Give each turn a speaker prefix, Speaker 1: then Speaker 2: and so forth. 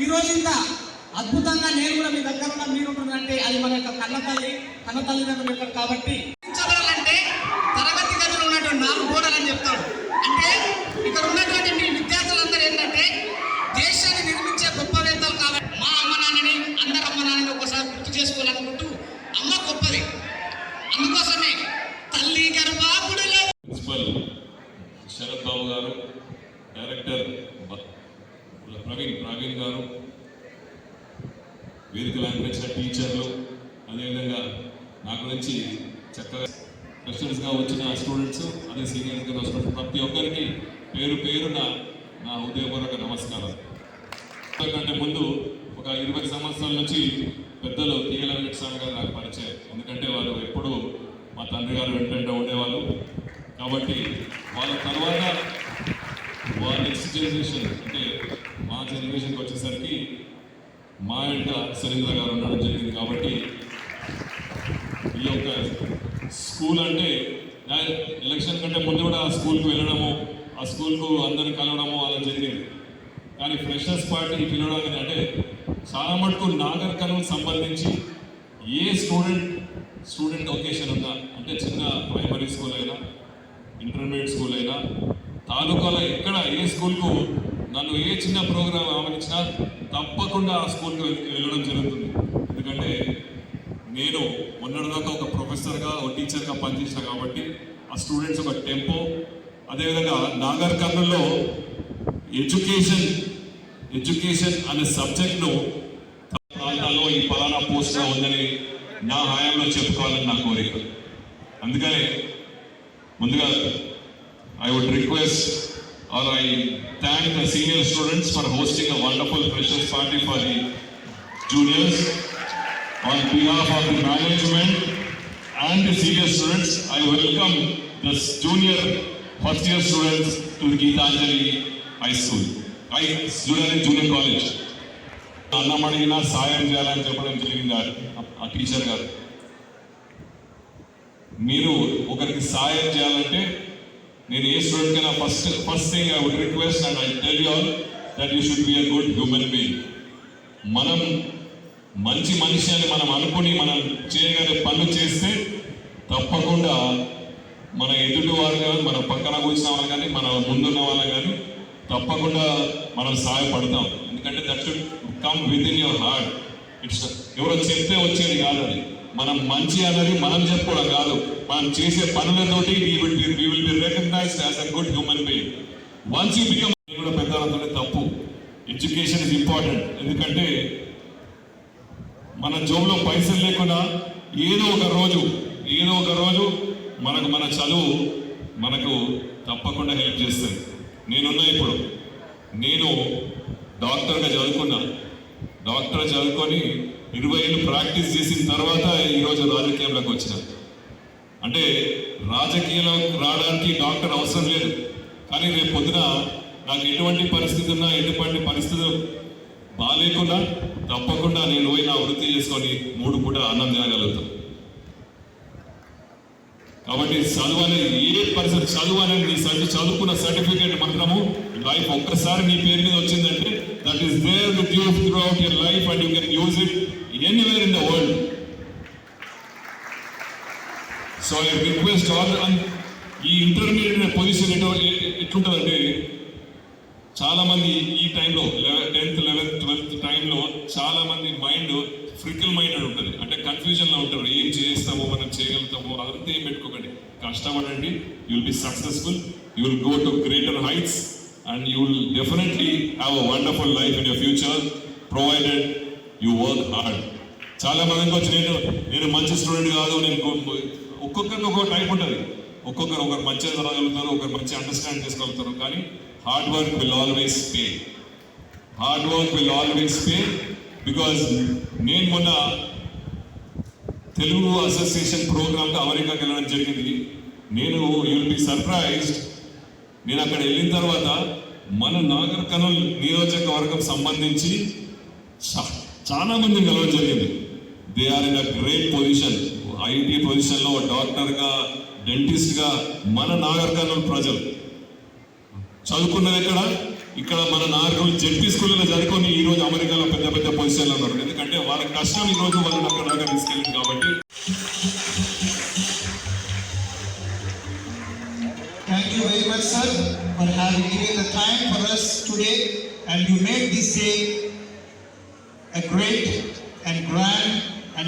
Speaker 1: ఈరోజు ఇంత అద్భుతంగా నేను కూడా మీ దగ్గర ఉన్న మీరు ఉంటుందంటే అది మన యొక్క కన్న తల్లిదండ్రులు ఉంటారు. కాబట్టి చదవాలంటే తరగతి గదిలో ఉన్నటువంటి 4 గోడలు అని చెప్తాడు. అంటే ఇక్కడ ఉన్నటువంటి మీ విద్యార్థులందరూ ఏంటంటే దేశాన్ని నిర్మించే గొప్పవేత్తలు కాబట్టి మా అమ్మ నాన్నని అందరి అమ్మ నాన్నని ఒకసారి గుర్తు చేసుకోవాలనుకుంటూ అమ్మ గొప్పది. అందుకోసమే తల్లి గర్భాపుడిలో
Speaker 2: ప్రిన్సిపల్ శరత్ బాబు గారు, డైరెక్టర్ ప్రవీణ్ గారు, వేదిక లాంగ్వేజ్ల టీచర్లు, అదేవిధంగా నా గురించి చక్కగా ఫ్రెషర్స్గా వచ్చిన స్టూడెంట్స్, అదే సీనియర్స్గా వస్తున్న ప్రతి ఒక్కరికి పేరు పేరున నా హృదయపూర్వక నమస్కారం. కంటే ముందు ఒక 20 సంవత్సరాల నుంచి పెద్దలు తీగల వెంకటస్వామి గారు నాకు పరిచయం. ఎందుకంటే వాళ్ళు ఎప్పుడూ మా తండ్రి గారు వెంట ఉండేవాళ్ళు. కాబట్టి వాళ్ళ తర్వాత నెక్స్ట్ జనరేషన్ అంటే మా జనరేషన్కి వచ్చేసరికి మా ఇంట సురేంద్ర గారు ఉండడం జరిగింది. కాబట్టి ఈ యొక్క స్కూల్ అంటే ఎలక్షన్ కంటే ముందు కూడా ఆ స్కూల్కి వెళ్ళడము, ఆ స్కూల్కు అందరిని కలవడము అలా జరిగింది. కానీ ఫ్రెషర్స్ పార్టీ పిలవడానికి అంటే చాలా మటుకు నాగర్ కర్నూలు సంబంధించి ఏ స్టూడెంట్ ఒకేషన్ ఉందా అంటే చిన్న ప్రైమరీ స్కూల్ అయినా ఇంటర్మీడియట్ స్కూల్ అయినా తాలూకాలో ఎక్కడ ఏ స్కూల్కు నన్ను ఏ చిన్న ప్రోగ్రాం ఆమరించినా తప్పకుండా ఆ స్కూల్కి వెళ్ళడం జరుగుతుంది. ఎందుకంటే నేను మొన్నటిదాకా ఒక ప్రొఫెసర్గా ఒక టీచర్గా పనిచేసిన కాబట్టి ఆ స్టూడెంట్స్ ఒక టెంపో, అదేవిధంగా నాగర్ కర్నూల్లో ఎడ్యుకేషన్ అనే సబ్జెక్ట్ను ప్రాంతాల్లో ఈ పలానా పోస్ట్గా ఉందని నా హయాంలో చెప్పుకోవాలని నా కోరిక. అందుకనే ముందుగా I would request or I thank the senior students for hosting a wonderful freshers party for the juniors. On behalf of the management and the senior students, I welcome the junior first year students to the Geetanjali High School, Junior College. అన్నం అడిగినా సాయం చేయాలని చెప్పడం జరిగింది ఆ teacher గారు. మీరు ఒకరికి సాయం చేయాలంటే నేను ఏ స్టూడెంట్ కైనా first thing I would request and I tell you all that you should be a good human being. మనం మంచి మనిషి అని మనం అనుకుని మనం చేయగలిగే పనులు చేస్తే తప్పకుండా మన ఎదుటి వారు కానీ మన పక్కన కూర్చున్న వాళ్ళు కానీ మన ముందున్న వాళ్ళు కానీ తప్పకుండా మనం సహాయపడతాం. ఎందుకంటే that should come with in your heart. It's ఎవరో చెప్తే వచ్చేది కాదు, అది మనం మంచి అన్నది మనం చెప్పుకోవడం కాదు, మనం చేసే పనులతోటి we will be recognized as a good human being. Once you become కూడా పెద్దలతోనే తప్పు. Education is important. ఎందుకంటే మన జోబులో పైసలు లేకుండా ఏదో ఒక రోజు మన చదువు మనకు తప్పకుండా హెల్ప్ చేస్తుంది. ఇప్పుడు నేను డాక్టర్గా చదువుకొని 20 ఏళ్ళు ప్రాక్టీస్ చేసిన తర్వాత ఈరోజు రాజకీయంలోకి వచ్చిన. అంటే రాజకీయంలోకి రావడానికి డాక్టర్ అవసరం లేదు, కానీ రేపు పొద్దున నాకు ఎటువంటి పరిస్థితి ఉన్నా ఎటువంటి పరిస్థితులు బాగాలేకుండా తప్పకుండా నేను పోయి నా వృత్తి చేసుకొని 3 పూట అన్నం తినగలుగుతాను. కాబట్టి చదువు అనేది ఏ పరిస్థితి చదువు అనేది చదువుకున్న సర్టిఫికేట్ మాత్రము లైఫ్ ఒక్కసారి నీ పేరు మీద వచ్చిందంటే that is there with you throughout your life and you can use it anywhere in the world. So I request all. ఈ ఇంటర్మీడియట్ పొజిషన్ ఎట్లుంటుందంటే చాలా మంది ఈ టైంలో 10th 11th 12th టైంలో చాలా మంది మైండ్ ఫ్రికల్ మైండ్ ఉంటుంది. అంటే కన్ఫ్యూజన్లో ఉంటారు, ఏం చేస్తామో మనం చేయగలుగుతామో అదంతా ఏం పెట్టుకోకండి, కష్టపడండి. You will be successful, you will go to greater heights and you will definitely have a wonderful life in your future provided you work hard. చాలా మందికి వచ్చి నేను మంచి స్టూడెంట్ కాదు, నేను ఒక్కొక్కరికి ఒక్కొక్క టైప్ ఉంటుంది. ఒకరు మంచిగా చదవగలుగుతారు, ఒకరు మంచి అండర్స్టాండ్ చేసుకోగలుగుతారు. కానీ hard work will always pay. Because నేను మొన్న తెలుగు అసోసియేషన్ ప్రోగ్రామ్కి అమెరికాకి వెళ్ళడం జరిగింది. You will be surprised. నేను అక్కడ వెళ్ళిన తర్వాత మన నాగర్ కర్నూల్ నియోజకవర్గం సంబంధించి చాలా మందిని కలవడం జరిగింది. They are in a great position, IT పొజిషన్లో డాక్టర్గా, డెంటిస్ట్గా మన నాగర్ కర్నూల్ ప్రజలు చదువుకున్నది ఇక్కడ మన నాగర్ జెడ్పీ స్కూల్లో చదువుకొని ఈ రోజు అమెరికాలో పెద్ద పెద్ద పొజిషన్లో ఉన్నారు. ఎందుకంటే వాళ్ళ కష్టం ఈ రోజు వాళ్ళని అక్కడ దాకా తీసుకెళ్ళింది కాబట్టి.
Speaker 3: Thank you very much, sir, for having given the time for us today, and you made this day a great and grand and